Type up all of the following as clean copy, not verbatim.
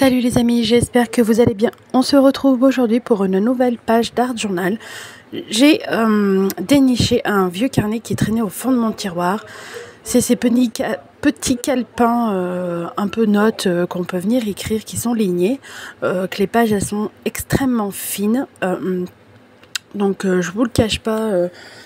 Salut les amis, j'espère que vous allez bien. On se retrouve aujourd'hui pour une nouvelle page d'Art Journal. J'ai déniché un vieux carnet qui traînait au fond de mon tiroir. C'est ces petits calepins, un peu notes qu'on peut venir écrire, qui sont lignés, que les pages elles sont extrêmement fines. Donc je vous le cache pas,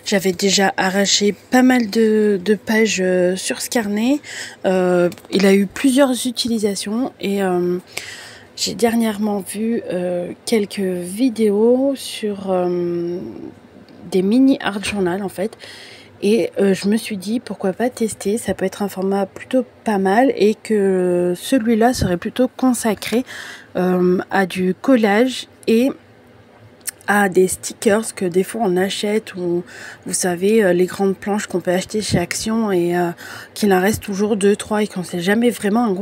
j'avais déjà arraché pas mal de pages sur ce carnet. Il a eu plusieurs utilisations et j'ai dernièrement vu quelques vidéos sur des mini art journal en fait. Et je me suis dit pourquoi pas tester, ça peut être un format plutôt pas mal et que celui-là serait plutôt consacré à du collage et à des stickers que des fois on achète, ou vous savez les grandes planches qu'on peut acheter chez Action et qu'il en reste toujours 2-3 et qu'on sait jamais vraiment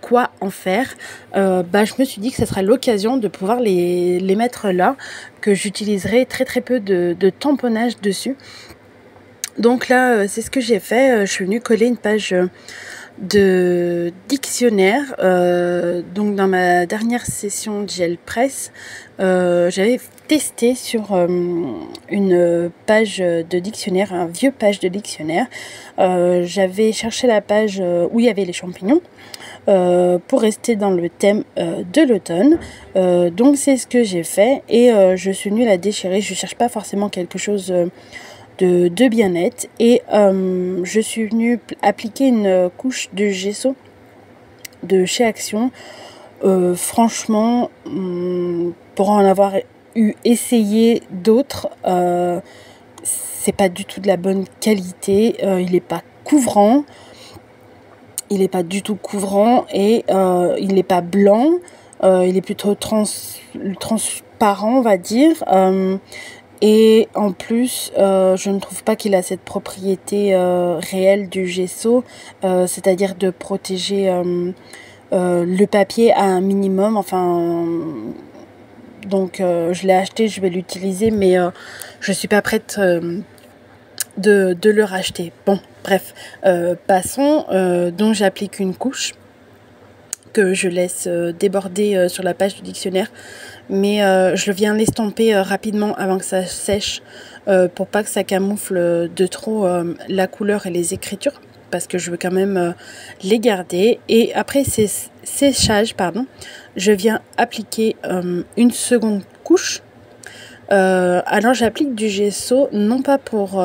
quoi en faire. Je me suis dit que ce serait l'occasion de pouvoir les mettre là, que j'utiliserai très peu de tamponnage dessus. Donc là c'est ce que j'ai fait, je suis venue coller une page de dictionnaire. Donc dans ma dernière session de gel presse, j'avais testé sur une page de dictionnaire, un vieux page de dictionnaire. J'avais cherché la page où il y avait les champignons pour rester dans le thème de l'automne. Donc c'est ce que j'ai fait et je suis venue la déchirer. Je cherche pas forcément quelque chose de bien-être et je suis venue appliquer une couche de gesso de chez Action. Franchement, pour en avoir essayé d'autres, c'est pas du tout de la bonne qualité. Il est pas couvrant, il est pas du tout couvrant et il n'est pas blanc. Il est plutôt transparent, on va dire. Et en plus, je ne trouve pas qu'il a cette propriété réelle du gesso, c'est-à-dire de protéger le papier à un minimum. Enfin, donc je l'ai acheté, je vais l'utiliser, mais je suis pas prête de le racheter. Bon, bref, passons. Donc j'applique une couche que je laisse déborder sur la page du dictionnaire, mais je viens l'estomper rapidement avant que ça sèche pour pas que ça camoufle de trop la couleur et les écritures, parce que je veux quand même les garder. Et après séchage, je viens appliquer une seconde couche. Alors j'applique du gesso, non pas pour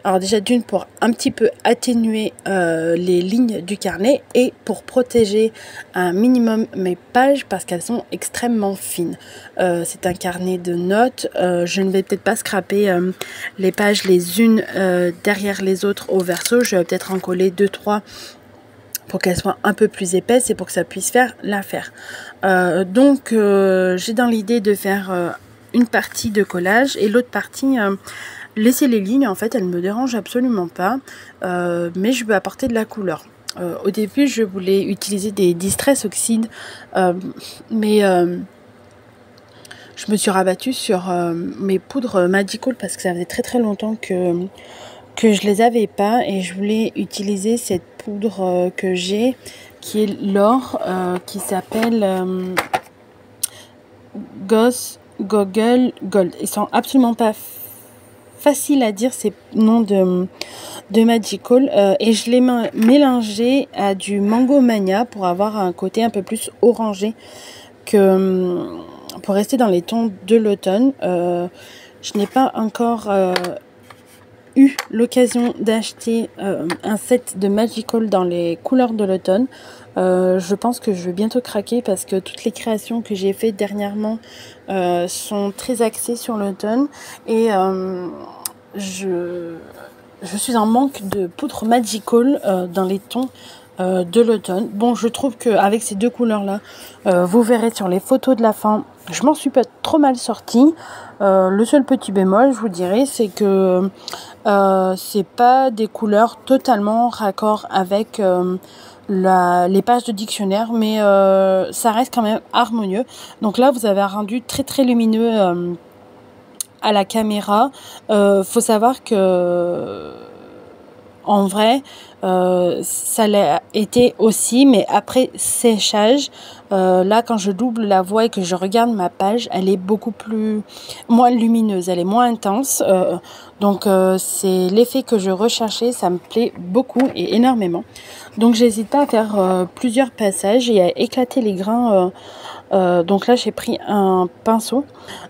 alors déjà d'une pour un petit peu atténuer les lignes du carnet et pour protéger un minimum mes pages parce qu'elles sont extrêmement fines. C'est un carnet de notes, je ne vais peut-être pas scraper les pages les unes derrière les autres au verso, je vais peut-être en coller 2-3 pour qu'elles soient un peu plus épaisses et pour que ça puisse faire l'affaire. Donc j'ai dans l'idée de faire une partie de collage et l'autre partie laisser les lignes. En fait elles ne me dérangent absolument pas, mais je veux apporter de la couleur. Au début je voulais utiliser des Distress Oxide, mais je me suis rabattue sur mes poudres Magical parce que ça faisait très longtemps que je les avais pas et je voulais utiliser cette poudre que j'ai, qui est l'or, qui s'appelle Goggle Gold. Ils sont absolument pas facile à dire ces noms de Magical, et je l'ai mélangé à du Mango Mania pour avoir un côté un peu plus orangé que pour rester dans les tons de l'automne. Je n'ai pas encore eu l'occasion d'acheter un set de Magical dans les couleurs de l'automne. Je pense que je vais bientôt craquer parce que toutes les créations que j'ai faites dernièrement sont très axées sur l'automne et je suis en manque de poudre Magical dans les tons de l'automne. Bon, je trouve qu'avec ces deux couleurs là, vous verrez sur les photos de la fin, je m'en suis pas trop mal sortie. Le seul petit bémol, je vous dirais, c'est que c'est pas des couleurs totalement raccord avec les pages de dictionnaire, mais ça reste quand même harmonieux. Donc là vous avez un rendu très lumineux à la caméra. Faut savoir que en vrai ça l'a été aussi, mais après séchage Là, quand je double la voix et que je regarde ma page, elle est beaucoup moins lumineuse, elle est moins intense. Donc, c'est l'effet que je recherchais, ça me plaît beaucoup et énormément. Donc, j'hésite pas à faire plusieurs passages et à éclater les grains. Donc là, j'ai pris un pinceau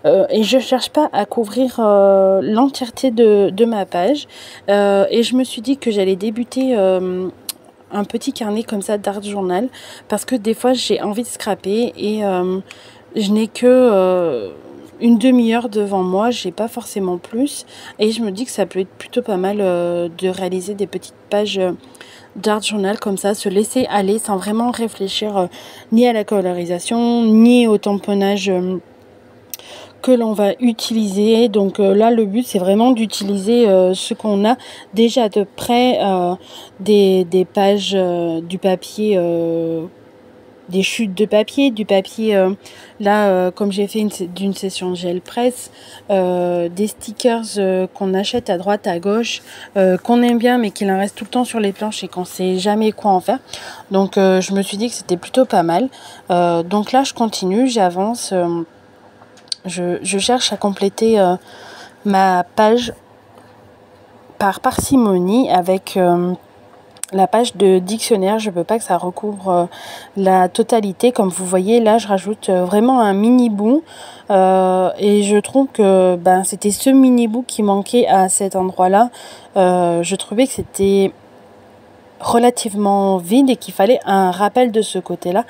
et je cherche pas à couvrir l'entièreté de ma page. Et je me suis dit que j'allais débuter un petit carnet comme ça d'art journal parce que des fois j'ai envie de scraper et je n'ai que une demi-heure devant moi, j'ai pas forcément plus et je me dis que ça peut être plutôt pas mal de réaliser des petites pages d'art journal comme ça, se laisser aller sans vraiment réfléchir ni à la colorisation ni au tamponnage que l'on va utiliser. Donc là, le but, c'est vraiment d'utiliser ce qu'on a déjà de près, des pages, du papier, des chutes de papier, du papier, là, comme j'ai fait d'une session gel presse, des stickers qu'on achète à droite, à gauche, qu'on aime bien, mais qu'il en reste tout le temps sur les planches et qu'on sait jamais quoi en faire. Donc, je me suis dit que c'était plutôt pas mal. Donc là, je continue, j'avance. Je cherche à compléter ma page par parcimonie avec la page de dictionnaire. Je ne veux pas que ça recouvre la totalité. Comme vous voyez, là, je rajoute vraiment un mini bout. Et je trouve que c'était ce mini bout qui manquait à cet endroit-là. Je trouvais que c'était relativement vide et qu'il fallait un rappel de ce côté-là,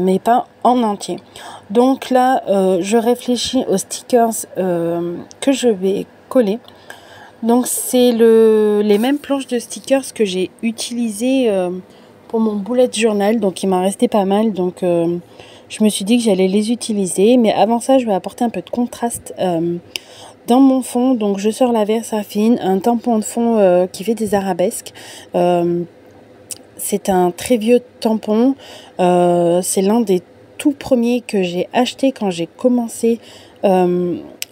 mais pas en entier. Donc là, je réfléchis aux stickers que je vais coller. Donc c'est les mêmes planches de stickers que j'ai utilisées pour mon bullet journal, donc il m'en restait pas mal, donc je me suis dit que j'allais les utiliser, mais avant ça je vais apporter un peu de contraste dans mon fond. Donc je sors la Versafine, un tampon de fond qui fait des arabesques. C'est un très vieux tampon, c'est l'un des tout premiers que j'ai acheté quand j'ai commencé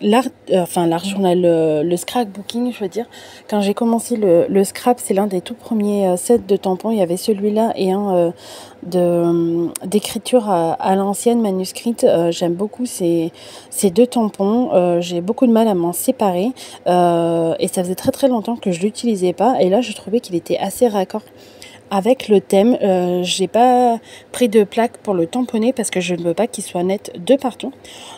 l'art journal, le scrapbooking, je veux dire. Quand j'ai commencé le scrap, c'est l'un des tout premiers sets de tampons. Il y avait celui-là et un d'écriture à l'ancienne manuscrite. J'aime beaucoup ces deux tampons. J'ai beaucoup de mal à m'en séparer et ça faisait très très longtemps que je l'utilisais pas. Et là, je trouvais qu'il était assez raccord avec le thème. J'ai pas pris de plaque pour le tamponner parce que je ne veux pas qu'il soit net de partout.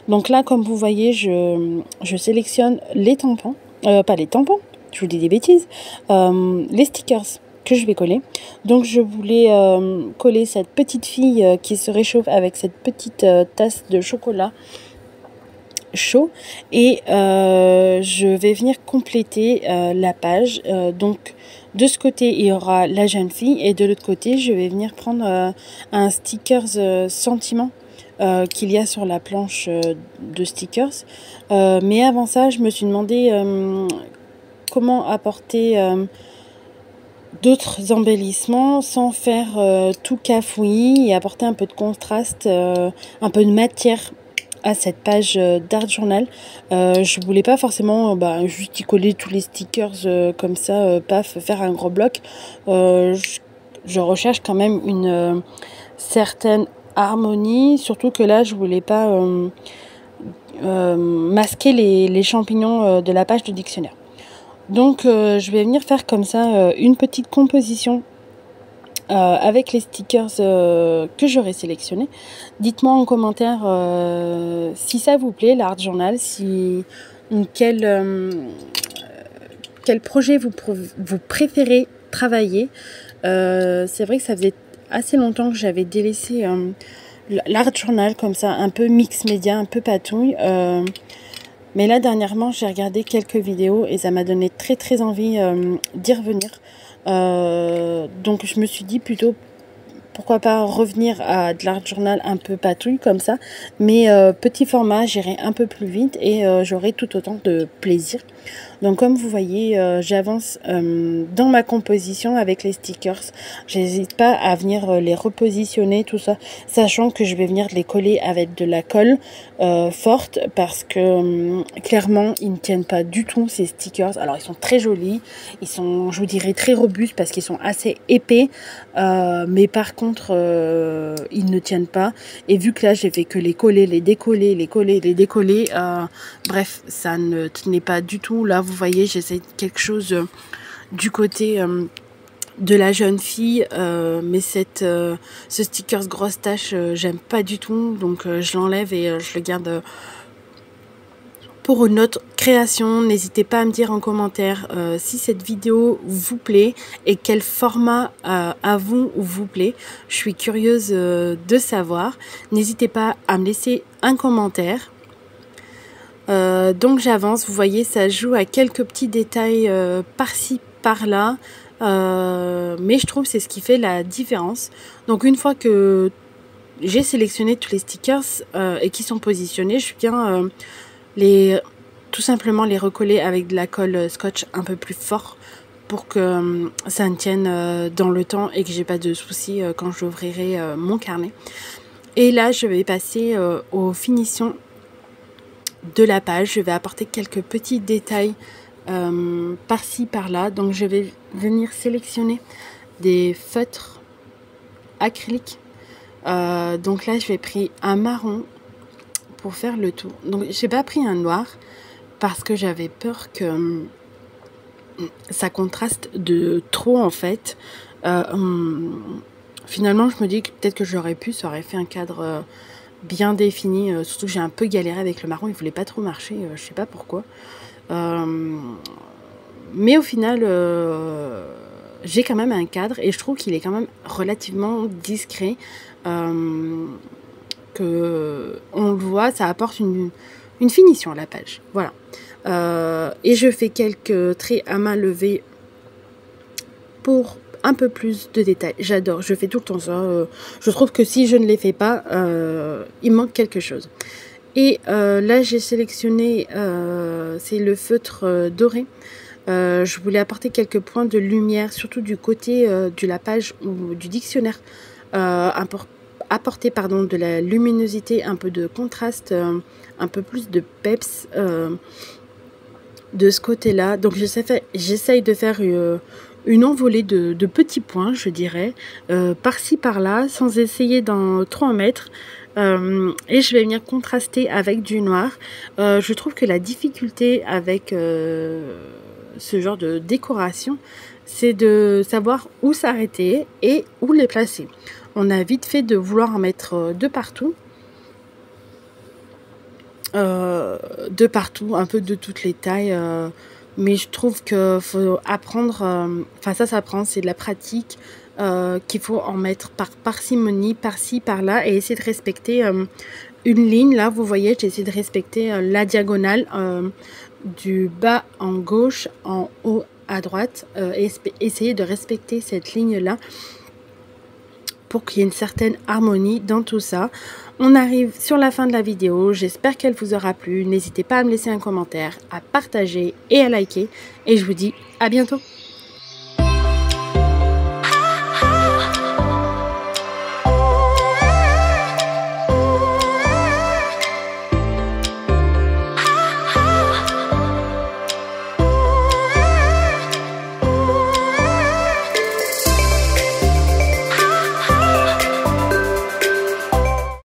Donc là, comme vous voyez, je sélectionne les tampons, pas les tampons, je vous dis des bêtises, les stickers que je vais coller. Donc je voulais coller cette petite fille qui se réchauffe avec cette petite tasse de chocolat chaud et je vais venir compléter la page. Donc de ce côté il y aura la jeune fille et de l'autre côté je vais venir prendre un stickers sentiment qu'il y a sur la planche de stickers. Mais avant ça je me suis demandé comment apporter d'autres embellissements sans faire tout cafouillis et apporter un peu de contraste, un peu de matière à cette page d'art journal. Je voulais pas forcément juste y coller tous les stickers comme ça, paf, faire un gros bloc. Je recherche quand même une certaine harmonie, surtout que là je voulais pas masquer les champignons de la page de dictionnaire. Donc je vais venir faire comme ça une petite composition avec les stickers que j'aurai sélectionnés. Dites-moi en commentaire si ça vous plaît, l'art journal, quel projet vous préférez travailler. C'est vrai que ça faisait assez longtemps que j'avais délaissé l'art journal comme ça, un peu mix média, un peu patouille. Mais là, dernièrement, j'ai regardé quelques vidéos et ça m'a donné très très envie d'y revenir. Donc je me suis dit plutôt pourquoi pas revenir à de l'art journal un peu patouille comme ça, mais petit format, j'irai un peu plus vite et j'aurai tout autant de plaisir. Donc comme vous voyez, j'avance dans ma composition avec les stickers. J'hésite pas à venir les repositionner, tout ça, sachant que je vais venir les coller avec de la colle forte parce que clairement, ils ne tiennent pas du tout ces stickers. Alors, ils sont très jolis, ils sont, je vous dirais, très robustes parce qu'ils sont assez épais, mais par contre, ils ne tiennent pas. Et vu que là, j'ai fait que les coller, les décoller, les coller, les décoller, bref, ça ne tenait pas du tout. Là, vous voyez, j'essaie quelque chose du côté de la jeune fille, mais ce stickers grosse tache, j'aime pas du tout, donc je l'enlève et je le garde pour une autre création. N'hésitez pas à me dire en commentaire si cette vidéo vous plaît et quel format à vous plaît. Je suis curieuse de savoir. N'hésitez pas à me laisser un commentaire. Donc j'avance, vous voyez, ça joue à quelques petits détails par-ci, par-là. Mais je trouve que c'est ce qui fait la différence. Donc une fois que j'ai sélectionné tous les stickers et qui sont positionnés, je viens tout simplement les recoller avec de la colle scotch un peu plus fort pour que ça me tienne dans le temps et que j'ai pas de soucis quand j'ouvrirai mon carnet. Et là je vais passer aux finitions de la page. Je vais apporter quelques petits détails par-ci par-là. Donc je vais venir sélectionner des feutres acryliques. Donc là j'ai pris un marron pour faire le tour. Donc j'ai pas pris un noir parce que j'avais peur que ça contraste de trop en fait. Finalement je me dis que peut-être que j'aurais pu, ça aurait fait un cadre bien défini, surtout que j'ai un peu galéré avec le marron, il voulait pas trop marcher, je sais pas pourquoi. Mais au final, j'ai quand même un cadre et je trouve qu'il est quand même relativement discret. Que on le voit, ça apporte une finition à la page. Voilà. Et je fais quelques traits à main levée pour un peu plus de détails. J'adore, je fais tout le temps ça. Je trouve que si je ne les fais pas, il manque quelque chose. Et là, j'ai sélectionné, c'est le feutre doré. Je voulais apporter quelques points de lumière, surtout du côté de la page ou du dictionnaire. Apporter de la luminosité, un peu de contraste, un peu plus de peps de ce côté-là. Donc j'essaye de faire une envolée de petits points, je dirais, par-ci par-là, sans essayer d'en trop en mettre. Et je vais venir contraster avec du noir. Je trouve que la difficulté avec ce genre de décoration, c'est de savoir où s'arrêter et où les placer. On a vite fait de vouloir en mettre de partout. Un peu de toutes les tailles. Mais je trouve qu'il faut apprendre, enfin ça s'apprend, c'est de la pratique, qu'il faut en mettre par parcimonie, par-ci, par-là, et essayer de respecter une ligne. Là, vous voyez, j'ai essayé de respecter la diagonale du bas en gauche, en haut à droite, et essayer de respecter cette ligne-là pour qu'il y ait une certaine harmonie dans tout ça. On arrive sur la fin de la vidéo, j'espère qu'elle vous aura plu. N'hésitez pas à me laisser un commentaire, à partager et à liker. Et je vous dis à bientôt.